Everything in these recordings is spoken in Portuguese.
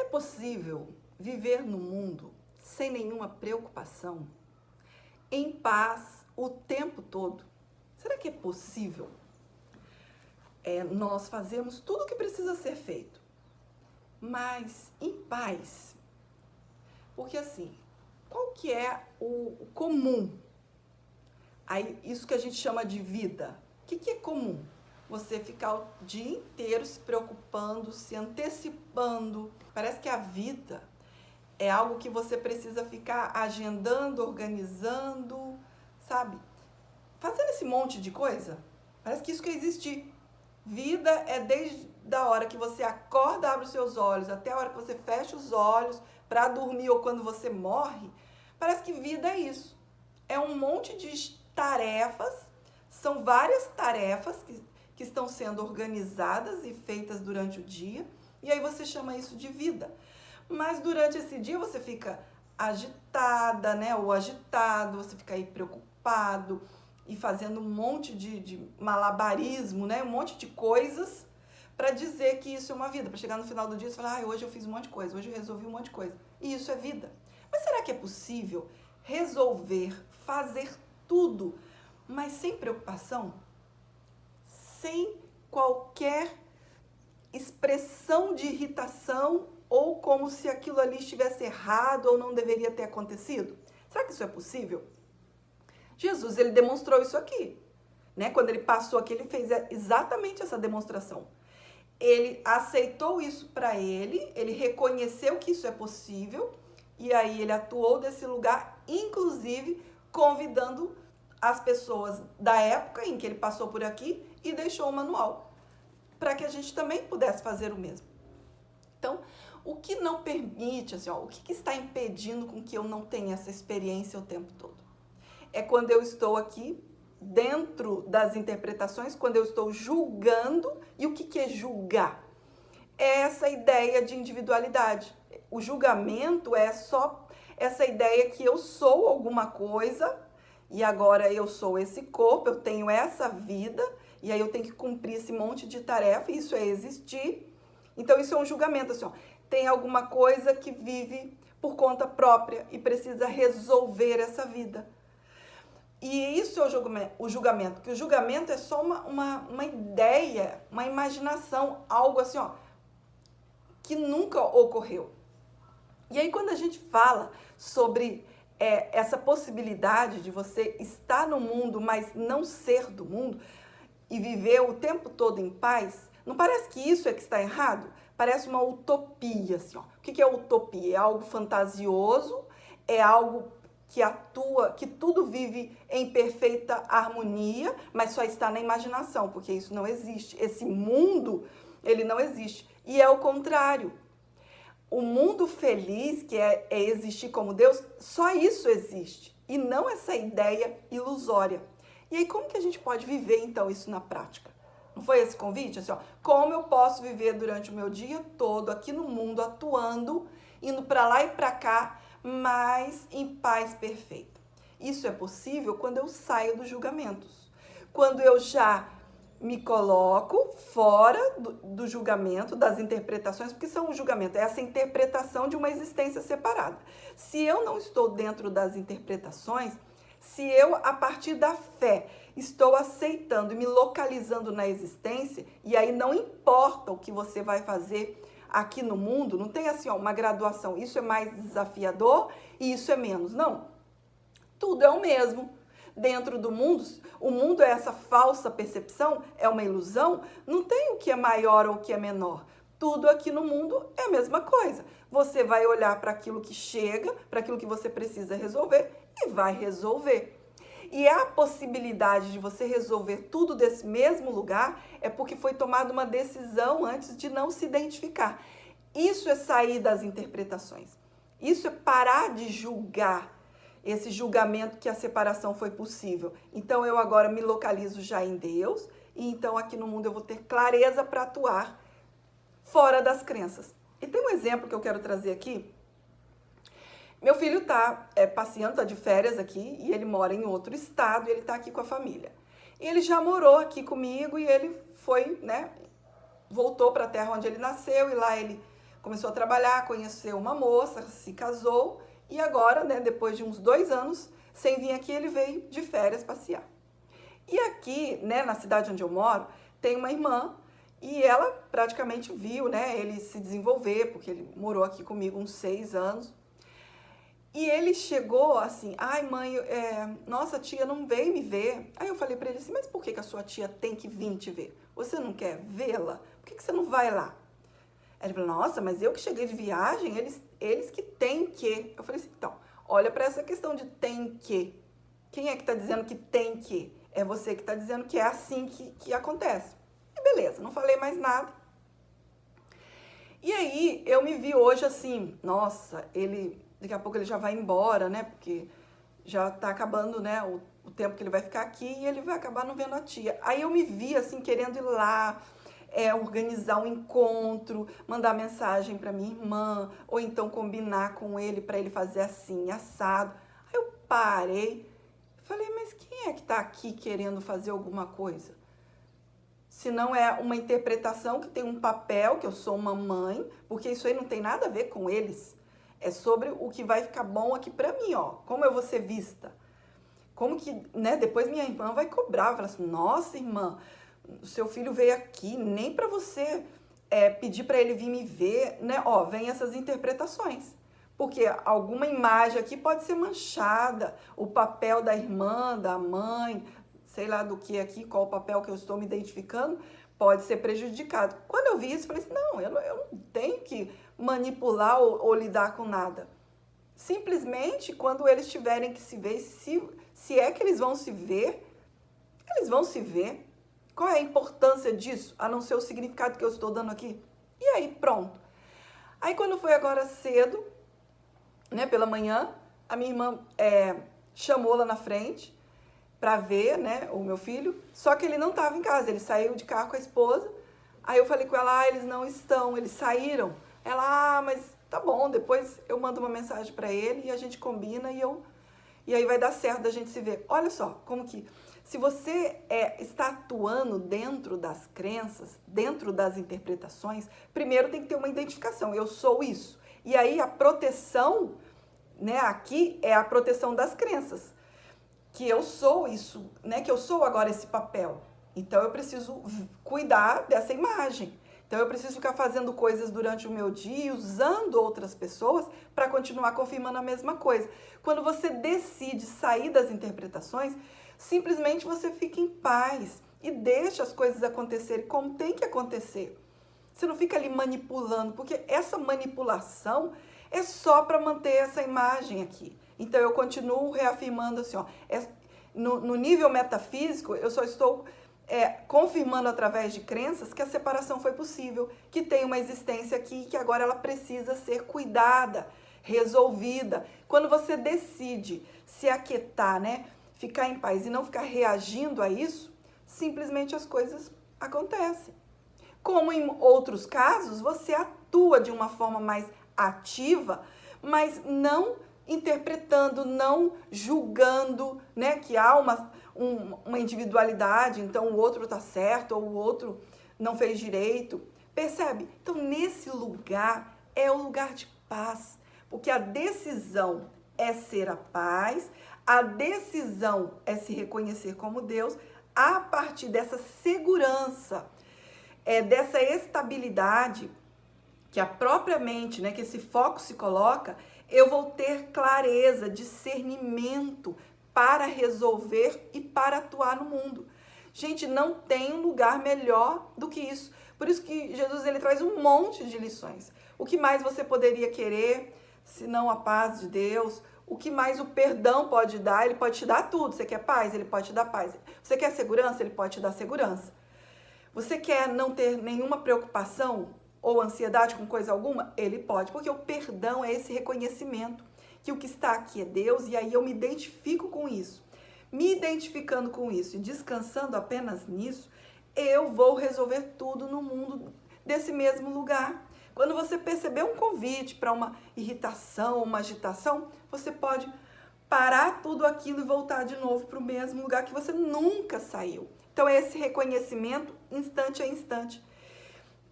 possível viver no mundo sem nenhuma preocupação, em paz o tempo todo? Será que é possível nós fazermos tudo o que precisa ser feito, mas em paz? Porque assim, qual que é o comum? Aí, isso que a gente chama de vida. O que é comum? Você ficar o dia inteiro se preocupando, se antecipando. Parece que a vida é algo que você precisa ficar agendando, organizando, sabe? Fazendo esse monte de coisa. Parece que isso quer existir. Vida é desde a hora que você acorda, abre os seus olhos, até a hora que você fecha os olhos para dormir ou quando você morre. Parece que vida é isso. É um monte de tarefas, são várias tarefas que estão sendo organizadas e feitas durante o dia, e aí você chama isso de vida. Mas durante esse dia você fica agitada, né, ou agitado, você fica aí preocupado e fazendo um monte de malabarismo, né, um monte de coisas para dizer que isso é uma vida. Para chegar no final do dia e falar, hoje eu fiz um monte de coisa, hoje eu resolvi um monte de coisa. E isso é vida. Mas será que é possível resolver, fazer tudo, mas sem preocupação? Sem qualquer expressão de irritação ou como se aquilo ali estivesse errado ou não deveria ter acontecido? Será que isso é possível? Jesus, ele demonstrou isso aqui, né? Quando ele passou aqui, ele fez exatamente essa demonstração. Ele aceitou isso para ele reconheceu que isso é possível e aí ele atuou desse lugar, inclusive convidando as pessoas da época em que ele passou por aqui e deixou um manual para que a gente também pudesse fazer o mesmo. Então, o que não permite, assim, o que está impedindo com que eu não tenha essa experiência o tempo todo? É quando eu estou aqui dentro das interpretações, quando eu estou julgando. E o que é julgar? É essa ideia de individualidade. O julgamento é só essa ideia que eu sou alguma coisa e agora eu sou esse corpo, eu tenho essa vida e aí eu tenho que cumprir esse monte de tarefa, e isso é existir. Então isso é um julgamento, assim, tem alguma coisa que vive por conta própria e precisa resolver essa vida. E isso é o julgamento, que o julgamento é só uma ideia, uma imaginação, algo assim, que nunca ocorreu. E aí quando a gente fala sobre essa possibilidade de você estar no mundo, mas não ser do mundo, e viver o tempo todo em paz, não parece que isso é que está errado? Parece uma utopia, assim, O que é utopia? É algo fantasioso, é algo que atua, que tudo vive em perfeita harmonia, mas só está na imaginação, porque isso não existe. Esse mundo, ele não existe. E é o contrário. O mundo feliz, que é existir como Deus, só isso existe. E não essa ideia ilusória. E aí, como que a gente pode viver, então, isso na prática? Não foi esse convite? Assim, como eu posso viver durante o meu dia todo aqui no mundo, atuando, indo para lá e para cá, mas em paz perfeita. Isso é possível quando eu saio dos julgamentos. Quando eu já me coloco fora do julgamento, das interpretações, porque são o julgamento, é essa interpretação de uma existência separada. Se eu não estou dentro das interpretações, se eu, a partir da fé, estou aceitando e me localizando na existência, e aí não importa o que você vai fazer aqui no mundo, não tem assim, uma graduação, isso é mais desafiador e isso é menos. Não, tudo é o mesmo. Dentro do mundo, o mundo é essa falsa percepção, é uma ilusão, não tem o que é maior ou o que é menor. Tudo aqui no mundo é a mesma coisa. Você vai olhar para aquilo que chega, para aquilo que você precisa resolver e vai resolver. E a possibilidade de você resolver tudo desse mesmo lugar é porque foi tomada uma decisão antes de não se identificar. Isso é sair das interpretações. Isso é parar de julgar, esse julgamento que a separação foi possível. Então eu agora me localizo já em Deus e então aqui no mundo eu vou ter clareza para atuar fora das crenças. E tem um exemplo que eu quero trazer aqui. Meu filho está passeando, está de férias aqui e ele mora em outro estado e ele está aqui com a família. Ele já morou aqui comigo e ele foi, voltou para a terra onde ele nasceu e lá ele começou a trabalhar, conheceu uma moça, se casou e agora, né, depois de uns 2 anos, sem vir aqui, ele veio de férias passear. E aqui, né, na cidade onde eu moro, tem uma irmã e ela praticamente viu, né, ele se desenvolver, porque ele morou aqui comigo uns 6 anos. E ele chegou assim, ai mãe, nossa tia não veio me ver. Aí eu falei pra ele assim, mas por que a sua tia tem que vir te ver? Você não quer vê-la? Por que você não vai lá? Aí ele falou, nossa, mas eu que cheguei de viagem, eles que têm que. Eu falei assim, então, olha pra essa questão de tem que. Quem é que tá dizendo que tem que? É você que tá dizendo que é assim que acontece. E beleza, não falei mais nada. E aí, eu me vi hoje assim, nossa, daqui a pouco ele já vai embora, né? Porque já tá acabando, né, o tempo que ele vai ficar aqui e ele vai acabar não vendo a tia. Aí eu me vi assim, querendo ir lá, organizar um encontro, mandar mensagem para minha irmã, ou então combinar com ele para ele fazer assim, assado. Aí eu parei, falei, mas quem é que tá aqui querendo fazer alguma coisa? Se não é uma interpretação que tem um papel, que eu sou uma mãe, porque isso aí não tem nada a ver com eles. É sobre o que vai ficar bom aqui pra mim, ó. Como eu vou ser vista. Como que, né, depois minha irmã vai cobrar, vai falar assim, nossa, irmã, o seu filho veio aqui, nem pra você pedir pra ele vir me ver, né? Ó, vem essas interpretações. Porque alguma imagem aqui pode ser manchada, o papel da irmã, da mãe, sei lá do que aqui, qual o papel que eu estou me identificando, pode ser prejudicado. Quando eu vi isso, eu falei assim, não, eu não tenho que manipular ou lidar com nada. Simplesmente, quando eles tiverem que se ver, se é que eles vão se ver, eles vão se ver. Qual é a importância disso, a não ser o significado que eu estou dando aqui? E aí, pronto. Aí, quando foi agora cedo, né, pela manhã, a minha irmã chamou lá na frente para ver, né, o meu filho, só que ele não estava em casa, ele saiu de carro com a esposa. Aí eu falei com ela, eles não estão, eles saíram. Ela, mas tá bom, depois eu mando uma mensagem para ele e a gente combina e aí vai dar certo da gente se ver. Olha só, como que se você está atuando dentro das crenças, dentro das interpretações, primeiro tem que ter uma identificação, eu sou isso. E aí a proteção, né, aqui é a proteção das crenças, que eu sou isso, né, que eu sou agora esse papel. Então eu preciso cuidar dessa imagem. Então eu preciso ficar fazendo coisas durante o meu dia, usando outras pessoas para continuar confirmando a mesma coisa. Quando você decide sair das interpretações, simplesmente você fica em paz e deixa as coisas acontecerem como tem que acontecer. Você não fica ali manipulando, porque essa manipulação é só para manter essa imagem aqui. Então eu continuo reafirmando assim, ó, no nível metafísico, eu só estou confirmando através de crenças que a separação foi possível, que tem uma existência aqui, que agora ela precisa ser cuidada, resolvida. Quando você decide se aquietar, né, ficar em paz e não ficar reagindo a isso, simplesmente as coisas acontecem. Como em outros casos, você atua de uma forma mais ativa, mas não interpretando, não julgando, né, que há uma individualidade, então o outro está certo ou o outro não fez direito. Percebe? Então, nesse lugar é o lugar de paz, porque a decisão é ser a paz, a decisão é se reconhecer como Deus, a partir dessa segurança, dessa estabilidade que a própria mente, né, que esse foco se coloca, eu vou ter clareza, discernimento para resolver e para atuar no mundo. Gente, não tem um lugar melhor do que isso. Por isso que Jesus ele traz um monte de lições. O que mais você poderia querer, se não a paz de Deus? O que mais o perdão pode dar? Ele pode te dar tudo. Você quer paz? Ele pode te dar paz. Você quer segurança? Ele pode te dar segurança. Você quer não ter nenhuma preocupação ou ansiedade com coisa alguma? Ele pode, porque o perdão é esse reconhecimento que o que está aqui é Deus, e aí eu me identifico com isso. Me identificando com isso e descansando apenas nisso, eu vou resolver tudo no mundo desse mesmo lugar. Quando você perceber um convite para uma irritação, uma agitação, você pode parar tudo aquilo e voltar de novo para o mesmo lugar que você nunca saiu. Então, é esse reconhecimento instante a instante,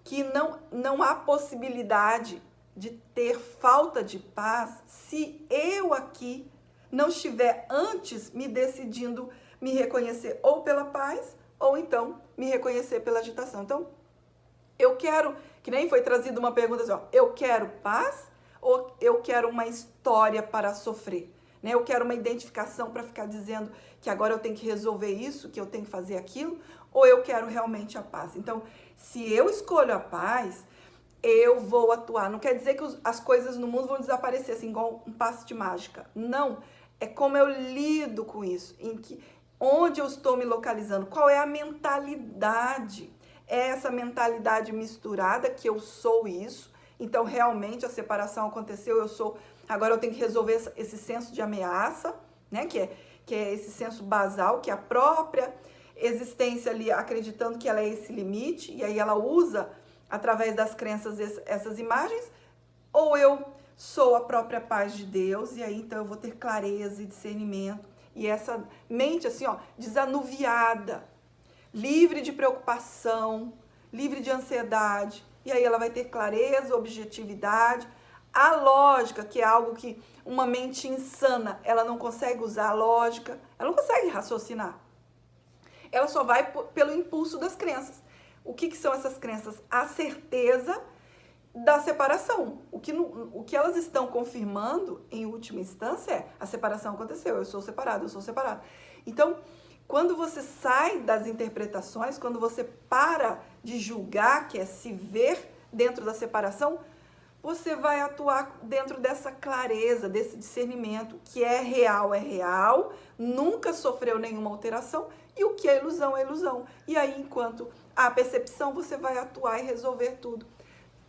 que não há possibilidade de ter falta de paz se eu aqui não estiver antes me decidindo me reconhecer ou pela paz ou então me reconhecer pela agitação. Então, eu quero, que nem foi trazida uma pergunta assim, ó, eu quero paz ou eu quero uma história para sofrer? Né? Eu quero uma identificação para ficar dizendo que agora eu tenho que resolver isso, que eu tenho que fazer aquilo, ou eu quero realmente a paz? Então, se eu escolho a paz, eu vou atuar. Não quer dizer que as coisas no mundo vão desaparecer, assim, igual um passe de mágica. Não. É como eu lido com isso, onde eu estou me localizando, qual é a mentalidade. É essa mentalidade misturada que eu sou isso, então realmente a separação aconteceu, agora eu tenho que resolver esse senso de ameaça, né, que é esse senso basal, que é a própria existência ali acreditando que ela é esse limite, e aí ela usa através das crenças essas imagens, ou eu sou a própria paz de Deus, e aí então eu vou ter clareza e discernimento, e essa mente assim, ó, desanuviada, livre de preocupação, livre de ansiedade, e aí ela vai ter clareza, objetividade, a lógica, que é algo que uma mente insana, ela não consegue usar a lógica, ela não consegue raciocinar. Ela só vai pelo impulso das crenças. O que são essas crenças? A certeza da separação. O que elas estão confirmando, em última instância, é a separação aconteceu, eu sou separado. Então, quando você sai das interpretações, quando você para de julgar, que é se ver dentro da separação, você vai atuar dentro dessa clareza, desse discernimento, que é real, nunca sofreu nenhuma alteração, e o que é ilusão é ilusão. E aí, enquanto há percepção, você vai atuar e resolver tudo.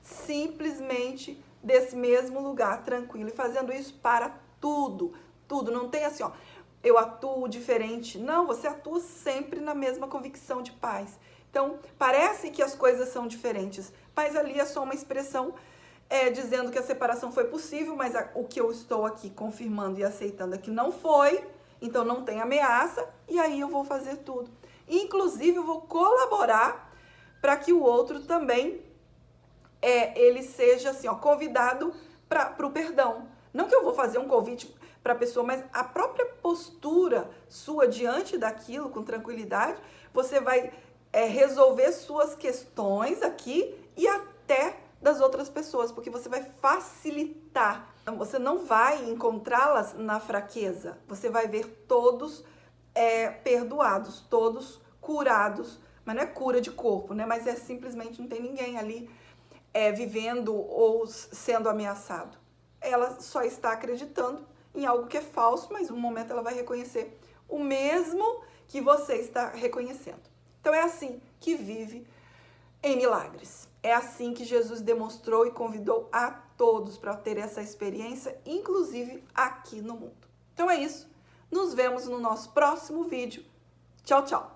Simplesmente desse mesmo lugar, tranquilo, e fazendo isso para tudo. Não tem assim, ó, eu atuo diferente. Não, você atua sempre na mesma convicção de paz. Então, parece que as coisas são diferentes, mas ali é só uma expressão dizendo que a separação foi possível, mas o que eu estou aqui confirmando e aceitando é que não foi, então não tem ameaça, e aí eu vou fazer tudo. Inclusive, eu vou colaborar para que o outro também ele seja assim, ó, convidado para o perdão. Não que eu vou fazer um convite para a pessoa, mas a própria postura sua diante daquilo, com tranquilidade, você vai resolver suas questões aqui e até das outras pessoas, porque você vai facilitar. Você não vai encontrá-las na fraqueza, você vai ver todos perdoados, todos curados, mas não é cura de corpo, né? Mas simplesmente não tem ninguém ali vivendo ou sendo ameaçado. Ela só está acreditando em algo que é falso, mas um momento ela vai reconhecer o mesmo que você está reconhecendo. Então é assim que vive em milagres. É assim que Jesus demonstrou e convidou a todos para ter essa experiência, inclusive aqui no mundo. Então é isso. Nos vemos no nosso próximo vídeo. Tchau, tchau!